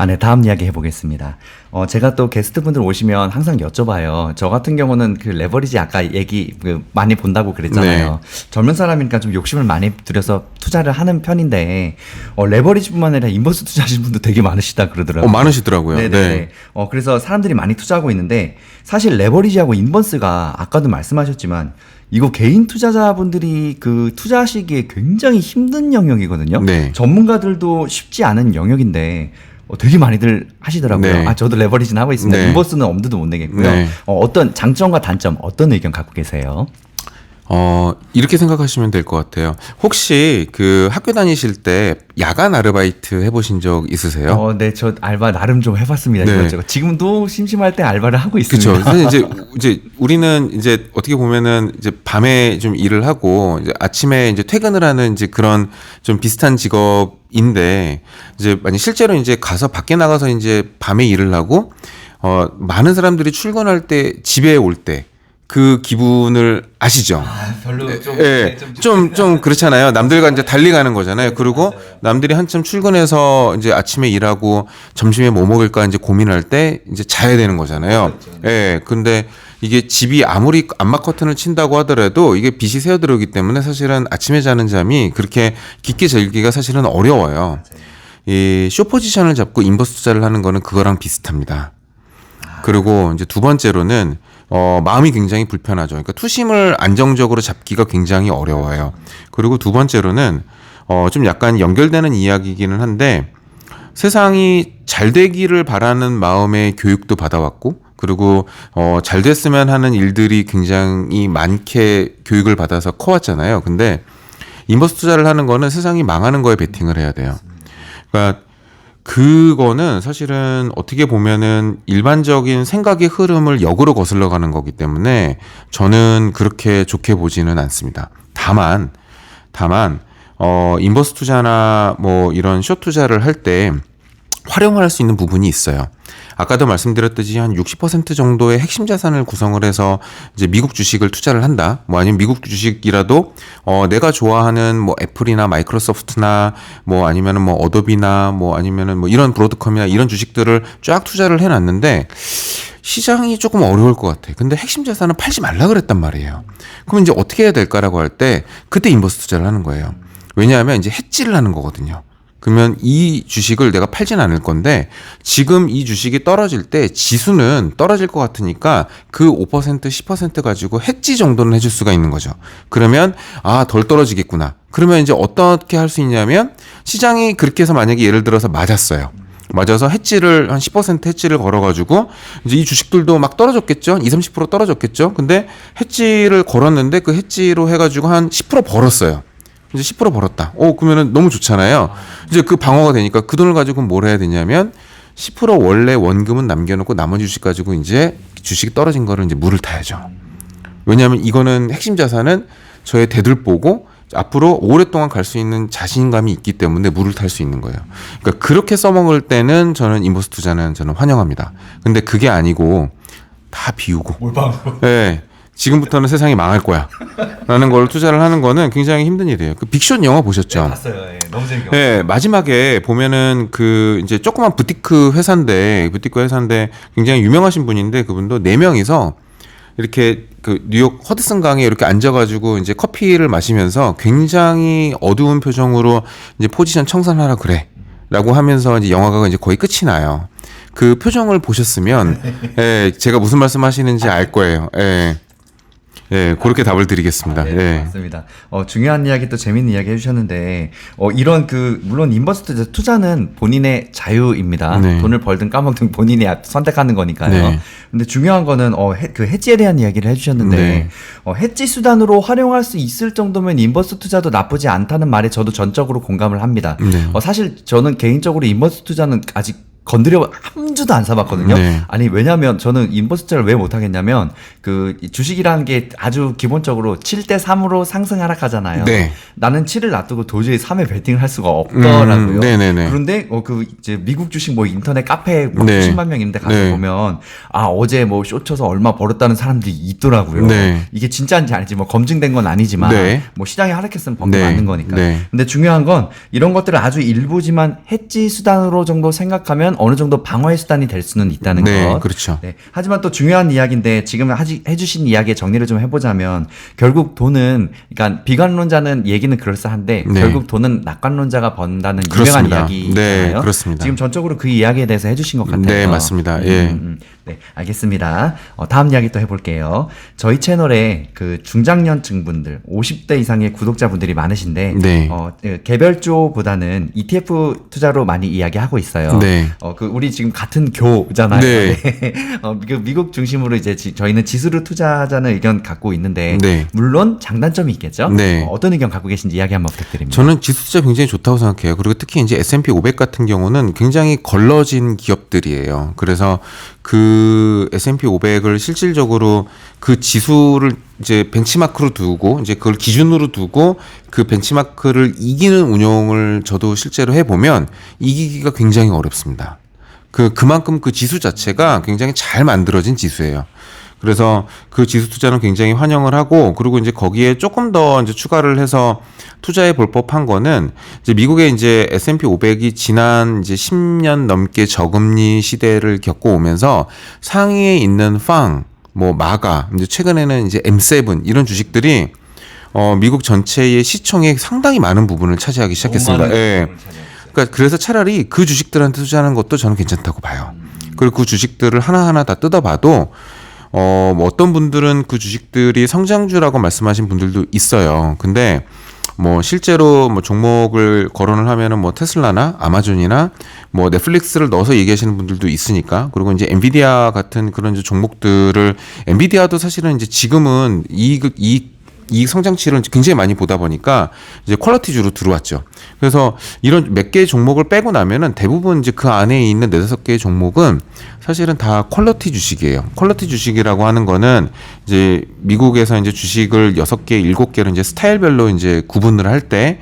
네, 다음 이야기 해보겠습니다. 제가 또 게스트분들 오시면 항상 여쭤봐요. 저 같은 경우는 그 레버리지 아까 얘기 많이 본다고 그랬잖아요. 네. 젊은 사람이니까 좀 욕심을 많이 들여서 투자를 하는 편인데, 레버리지뿐만 아니라 인버스 투자하시는 분도 되게 많으시다 그러더라고요. 많으시더라고요. 네네. 네. 그래서 사람들이 많이 투자하고 있는데, 사실 레버리지하고 인버스가 아까도 말씀하셨지만, 이거 개인 투자자분들이 그 투자하시기에 굉장히 힘든 영역이거든요. 네. 전문가들도 쉽지 않은 영역인데 되게 많이들 하시더라고요. 네. 저도 레버리지는 하고 있습니다. 네. 인버스는 엄두도 못 내겠고요. 네. 어떤 장점과 단점, 어떤 의견 갖고 계세요? 이렇게 생각하시면 될 것 같아요. 혹시 그 학교 다니실 때 야간 아르바이트 해보신 적 있으세요? 네, 저 알바 나름 좀 해봤습니다. 네. 이것저것. 지금도 심심할 때 알바를 하고 있습니다. 그렇죠. 사실 이제 우리는 이제 어떻게 보면은 이제 밤에 좀 일을 하고 이제 아침에 이제 퇴근을 하는 이제 그런 좀 비슷한 직업인데 이제 만약 실제로 이제 가서 밖에 나가서 이제 밤에 일을 하고 많은 사람들이 출근할 때 집에 올 때 그 기분을 아시죠? 별로 좀 그렇잖아요. 남들과 이제 달리 가는 거잖아요. 그리고 남들이 한참 출근해서 이제 아침에 일하고 점심에 뭐 먹을까 이제 고민할 때 이제 자야 되는 거잖아요. 예. 근데 이게 집이 아무리 암막 커튼을 친다고 하더라도 이게 빛이 새어 들어오기 때문에 사실은 아침에 자는 잠이 그렇게 깊게 자기가 사실은 어려워요. 이 숏포지션을 잡고 인버스 투자를 하는 거는 그거랑 비슷합니다. 그리고 이제 두 번째로는 마음이 굉장히 불편하죠. 그러니까 투심을 안정적으로 잡기가 굉장히 어려워요. 그리고 두 번째로는 좀 약간 연결되는 이야기이기는 한데 세상이 잘 되기를 바라는 마음의 교육도 받아왔고 그리고 잘 됐으면 하는 일들이 굉장히 많게 교육을 받아서 커왔잖아요. 근데 인버스 투자를 하는 거는 세상이 망하는 거에 베팅을 해야 돼요. 그러니까 그거는 사실은 어떻게 보면은 일반적인 생각의 흐름을 역으로 거슬러 가는 거기 때문에 저는 그렇게 좋게 보지는 않습니다. 다만 인버스 투자나 뭐 이런 숏 투자를 할 때 활용할 수 있는 부분이 있어요. 아까도 말씀드렸듯이 한 60% 정도의 핵심 자산을 구성을 해서 이제 미국 주식을 투자를 한다. 뭐 아니면 미국 주식이라도 내가 좋아하는 뭐 애플이나 마이크로소프트나 뭐 아니면은 뭐 어도비나 뭐 아니면은 뭐 이런 브로드컴이나 이런 주식들을 쫙 투자를 해놨는데 시장이 조금 어려울 것 같아. 근데 핵심 자산은 팔지 말라 그랬단 말이에요. 그럼 이제 어떻게 해야 될까라고 할 때 그때 인버스 투자를 하는 거예요. 왜냐하면 이제 해지를 하는 거거든요. 그러면 이 주식을 내가 팔진 않을 건데 지금 이 주식이 떨어질 때 지수는 떨어질 것 같으니까 그 5% 10% 가지고 해지 정도는 해줄 수가 있는 거죠. 그러면 덜 떨어지겠구나. 그러면 이제 어떻게 할 수 있냐면 시장이 그렇게 해서 만약에 예를 들어서 맞았어요. 맞아서 해지를 한 10% 해지를 걸어가지고 이제 이 주식들도 막 떨어졌겠죠. 20-30% 떨어졌겠죠. 근데 해지를 걸었는데 그 해지로 해가지고 한 10% 벌었어요. 이제 10% 벌었다. 그러면은 너무 좋잖아요. 이제 그 방어가 되니까 그 돈을 가지고 뭘 해야 되냐면 10% 원래 원금은 남겨놓고 나머지 주식 가지고 이제 주식이 떨어진 거를 이제 물을 타야죠. 왜냐하면 이거는 핵심 자산은 저의 대들보고 앞으로 오랫동안 갈 수 있는 자신감이 있기 때문에 물을 탈 수 있는 거예요. 그러니까 그렇게 써먹을 때는 저는 인버스 투자는 저는 환영합니다. 근데 그게 아니고 다 비우고. 몰빵으로. 네. 지금부터는 세상이 망할 거야. 라는 걸 투자를 하는 거는 굉장히 힘든 일이에요. 그 빅숏 영화 보셨죠? 네, 봤어요. 너무 재밌게 봤어요. 네, 마지막에 보면은 그 이제 조그만 부티크 회사인데 굉장히 유명하신 분인데 그분도 4명이서 이렇게 그 뉴욕 허드슨 강에 이렇게 앉아가지고 이제 커피를 마시면서 굉장히 어두운 표정으로 이제 포지션 청산하라 그래. 라고 하면서 이제 영화가 이제 거의 끝이 나요. 그 표정을 보셨으면, 제가 무슨 말씀 하시는지 알 거예요. 그렇게 답을 드리겠습니다. 네, 맞습니다. 중요한 이야기 또 재밌는 이야기 해주셨는데, 이런 물론 인버스 투자는 본인의 자유입니다. 네. 돈을 벌든 까먹든 본인이 선택하는 거니까요. 네. 근데 중요한 거는, 그 해지에 대한 이야기를 해주셨는데, 네. 해지 수단으로 활용할 수 있을 정도면 인버스 투자도 나쁘지 않다는 말에 저도 전적으로 공감을 합니다. 네. 사실 저는 개인적으로 인버스 투자는 아직 한 주도 안 사봤거든요. 네. 아니, 왜냐면 저는 인버스 투자를 왜 못하겠냐면, 주식이라는 게 아주 기본적으로 7대3으로 상승 하락하잖아요. 네. 나는 7을 놔두고 도저히 3에 베팅을 할 수가 없더라고요. 네네네. 그런데, 이제 미국 주식 인터넷 카페 네. 10만 명 있는데 가서 네. 보면, 어제 쇼 쳐서 얼마 벌었다는 사람들이 있더라고요. 네. 이게 진짜인지 아닌지 검증된 건 아니지만, 네. 시장이 하락했으면 법이 네. 맞는 거니까. 네. 근데 중요한 건 이런 것들을 아주 일부지만 해지 수단으로 정도 생각하면 된다면 어느 정도 방어의 수단이 될 수는 있다는 네, 것. 그렇죠. 네. 하지만 또 중요한 이야기인데 지금 해주신 이야기의 정리를 좀 해보자면 결국 돈은 그러니까 비관론자는 얘기는 그럴싸한데 네. 결국 돈은 낙관론자가 번다는 유명한 그렇습니다. 이야기잖아요. 네, 그렇습니다. 지금 전적으로 그 이야기에 대해서 해주신 것 같아요. 네, 맞습니다. 예. 네, 알겠습니다. 다음 이야기 또 해볼게요. 저희 채널에 그 중장년층 분들, 50대 이상의 구독자분들이 많으신데, 네. 개별주보다는 ETF 투자로 많이 이야기하고 있어요. 네. 우리 지금 같은 교잖아요. 네. 그 미국 중심으로 이제 저희는 지수를 투자하자는 의견 갖고 있는데, 네. 물론 장단점이 있겠죠? 네. 어떤 의견 갖고 계신지 이야기 한번 부탁드립니다. 저는 지수 투자 굉장히 좋다고 생각해요. 그리고 특히 이제 S&P 500 같은 경우는 굉장히 걸러진 기업들이에요. 그래서 그 S&P 500을 실질적으로 그 지수를 이제 벤치마크로 두고 이제 그걸 기준으로 두고 그 벤치마크를 이기는 운용을 저도 실제로 해보면 이기기가 굉장히 어렵습니다. 그만큼 그 지수 자체가 굉장히 잘 만들어진 지수예요. 그래서 그 지수 투자는 굉장히 환영을 하고, 그리고 이제 거기에 조금 더 이제 추가를 해서 투자해 볼 법한 거는 이제 미국의 이제 S&P 500이 지난 이제 10년 넘게 저금리 시대를 겪고 오면서 상위에 있는 마가, 이제 최근에는 이제 M7 이런 주식들이 미국 전체의 시총의 상당히 많은 부분을 차지하기 시작했습니다. 예. 그러니까 그래서 차라리 그 주식들한테 투자하는 것도 저는 괜찮다고 봐요. 그리고 그 주식들을 하나하나 다 뜯어봐도 어떤 분들은 그 주식들이 성장주라고 말씀하신 분들도 있어요. 근데 실제로 종목을 거론을 하면은 테슬라나 아마존이나 넷플릭스를 넣어서 얘기하시는 분들도 있으니까. 그리고 이제 엔비디아 같은 그런 이제 종목들을, 엔비디아도 사실은 이제 지금은 이익 성장치를 굉장히 많이 보다 보니까 이제 퀄리티주로 들어왔죠. 그래서 이런 몇 개의 종목을 빼고 나면은 대부분 이제 그 안에 있는 4-5개의 종목은 사실은 다 퀄리티 주식이에요. 퀄리티 주식이라고 하는 거는 이제 미국에서 이제 주식을 6개, 7개로 이제 스타일별로 이제 구분을 할 때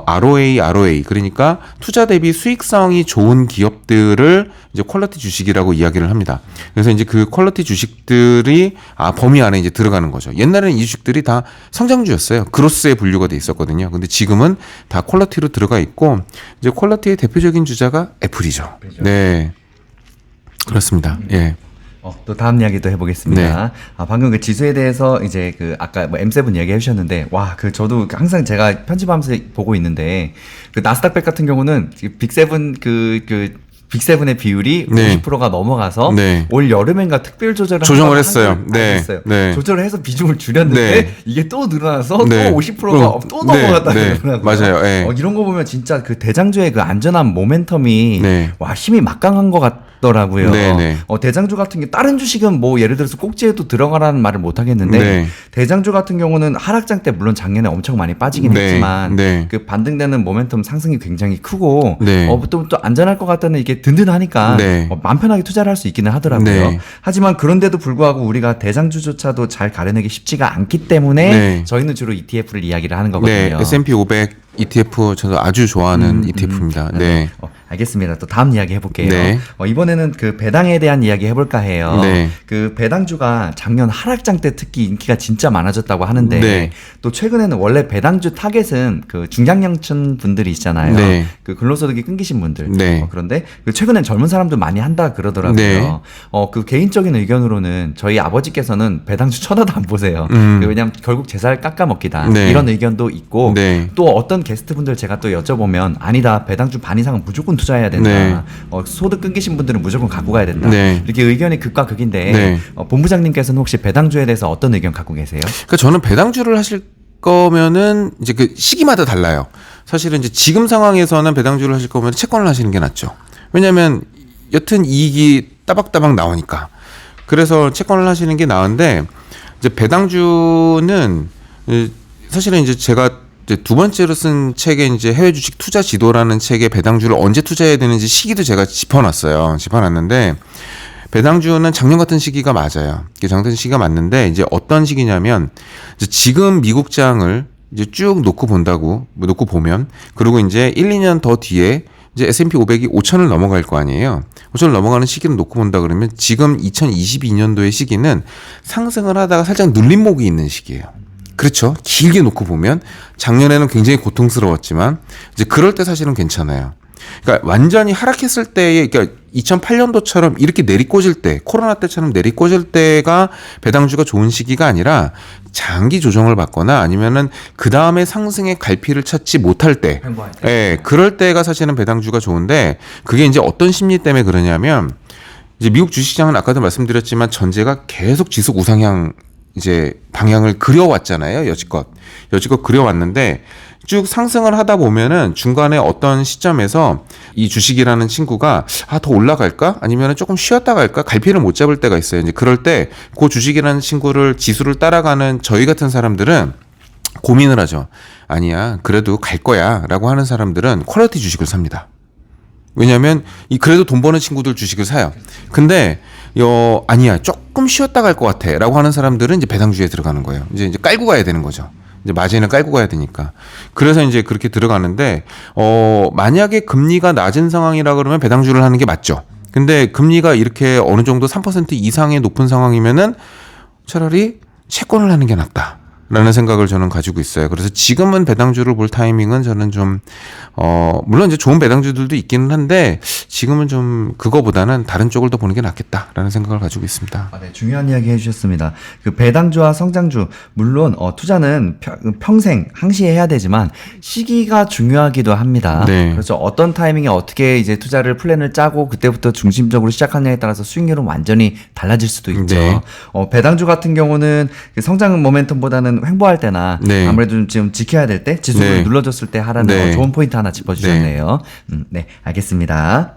ROA 그러니까 투자 대비 수익성이 좋은 기업들을 이제 퀄리티 주식이라고 이야기를 합니다. 그래서 이제 그 퀄리티 주식들이 범위 안에 이제 들어가는 거죠. 옛날에는 이 주식들이 다 성장주였어요. 그로스에 분류가 돼 있었거든요. 근데 지금은 다 퀄리티로 들어가 있고, 이제 퀄리티의 대표적인 주자가 애플이죠. 네. 그렇습니다. 예. 또 다음 이야기도 해보겠습니다. 방금 그 지수에 대해서 이제 아까 M7 얘기해 주셨는데, 저도 항상 제가 편집하면서 보고 있는데, 나스닥 100 같은 경우는 빅7 빅7의 비율이 50%가 넘어가서 올 여름엔가 특별 조정을 했어요. 네. 조절을 해서 비중을 줄였는데 이게 또 늘어나서 또 50%가 또 넘어갔다 그러더라고요. 맞아요. 이런 거 보면 진짜 그 대장주의 그 안전한 모멘텀이 힘이 막강한 것 같더라고요. 대장주 같은 게 다른 주식은 예를 들어서 꼭지에도 들어가라는 말을 못 하겠는데 대장주 같은 경우는 하락장 때 물론 작년에 엄청 많이 빠지긴 했지만 그 반등되는 모멘텀 상승이 굉장히 크고 또 안전할 것 같다는 이게 든든하니까 마음 편하게 투자를 할 수 있기는 하더라고요. 하지만 그런데도 불구하고 우리가 대장주조차도 잘 가려내기 쉽지가 않기 때문에 저희는 주로 ETF를 이야기를 하는 거거든요. S&P 500 ETF 저도 아주 좋아하는 ETF입니다. 알겠습니다. 또 다음 이야기 해볼게요. 이번에는 그 배당에 대한 이야기 해볼까 해요. 그 배당주가 작년 하락장 때 특히 인기가 진짜 많아졌다고 하는데 또 최근에는 원래 배당주 타겟은 그 중장년층 분들이 있잖아요. 그 근로소득이 끊기신 분들. 그런데 최근엔 젊은 사람도 많이 한다 그러더라고요. 그 개인적인 의견으로는 저희 아버지께서는 배당주 쳐다도 안 보세요. 왜냐하면 결국 제 살 깎아먹기다. 이런 의견도 있고 또 어떤 게스트분들 제가 또 여쭤보면 아니다. 배당주 반 이상은 무조건 투자해야 된다. 소득 끊기신 분들은 무조건 갖고 가야 된다. 이렇게 의견이 극과 극인데 본부장님께서는 혹시 배당주에 대해서 어떤 의견 갖고 계세요? 그러니까 저는 배당주를 하실 거면은 이제 그 시기마다 달라요. 사실은 이제 지금 상황에서는 배당주를 하실 거면 채권을 하시는 게 낫죠. 왜냐하면 여튼 이익이 따박따박 나오니까. 그래서 채권을 하시는 게 나은데, 이제 배당주는 사실은 이제 제가 이제 두 번째로 쓴 책에 이제 해외 주식 투자 지도라는 책에 배당주를 언제 투자해야 되는지 시기도 제가 짚어놨는데, 배당주는 작년 같은 시기가 맞아요. 작년 같은 시기가 맞는데, 이제 어떤 시기냐면, 이제 지금 미국장을 이제 쭉 놓고 보면, 그리고 이제 1, 2년 더 뒤에 이제 S&P 500이 5천을 넘어갈 거 아니에요. 5천을 넘어가는 시기를 놓고 본다 그러면 지금 2022년도의 시기는 상승을 하다가 살짝 눌림목이 있는 시기예요. 그렇죠. 길게 놓고 보면 작년에는 굉장히 고통스러웠지만 이제 그럴 때 사실은 괜찮아요. 그러니까 완전히 하락했을 때에, 그러니까 2008년도처럼 이렇게 내리꽂을 때, 코로나 때처럼 내리꽂을 때가 배당주가 좋은 시기가 아니라 장기 조정을 받거나 아니면은 그 다음에 상승의 갈피를 찾지 못할 때, 예, 그럴 때가 사실은 배당주가 좋은데, 그게 이제 어떤 심리 때문에 그러냐면, 이제 미국 주식시장은 아까도 말씀드렸지만 전제가 계속 지속 우상향 이제 방향을 그려왔잖아요. 여지껏 그려왔는데 쭉 상승을 하다 보면은 중간에 어떤 시점에서 이 주식이라는 친구가 더 올라갈까? 아니면은 조금 쉬었다 갈까? 갈피를 못 잡을 때가 있어요. 이제 그럴 때 그 주식이라는 친구를 지수를 따라가는 저희 같은 사람들은 고민을 하죠. 아니야, 그래도 갈 거야라고 하는 사람들은 퀄리티 주식을 삽니다. 왜냐하면 그래도 돈 버는 친구들 주식을 사요. 근데 아니야, 조금 쉬었다 갈 것 같아라고 하는 사람들은 이제 배당주에 들어가는 거예요. 이제 깔고 가야 되는 거죠. 이제 마진을 깔고 가야 되니까. 그래서 이제 그렇게 들어가는데 만약에 금리가 낮은 상황이라 그러면 배당주를 하는 게 맞죠. 근데 금리가 이렇게 어느 정도 3% 이상의 높은 상황이면은 차라리 채권을 하는 게 낫다. 라는 생각을 저는 가지고 있어요. 그래서 지금은 배당주를 볼 타이밍은 저는 좀, 물론 이제 좋은 배당주들도 있기는 한데, 지금은 좀 그거보다는 다른 쪽을 더 보는 게 낫겠다라는 생각을 가지고 있습니다. 네, 중요한 이야기 해주셨습니다. 그 배당주와 성장주, 물론, 투자는 평생 항시해야 되지만, 시기가 중요하기도 합니다. 네. 그래서 어떤 타이밍에 어떻게 이제 투자를 플랜을 짜고, 그때부터 중심적으로 시작하느냐에 따라서 수익률은 완전히 달라질 수도 있죠. 네. 배당주 같은 경우는 그 성장 모멘텀보다는 횡보할 때나 네. 아무래도 지금 지켜야 될 때 지수를 네. 눌러줬을 때 하라는 네. 좋은 포인트 하나 짚어주셨네요. 네, 알겠습니다.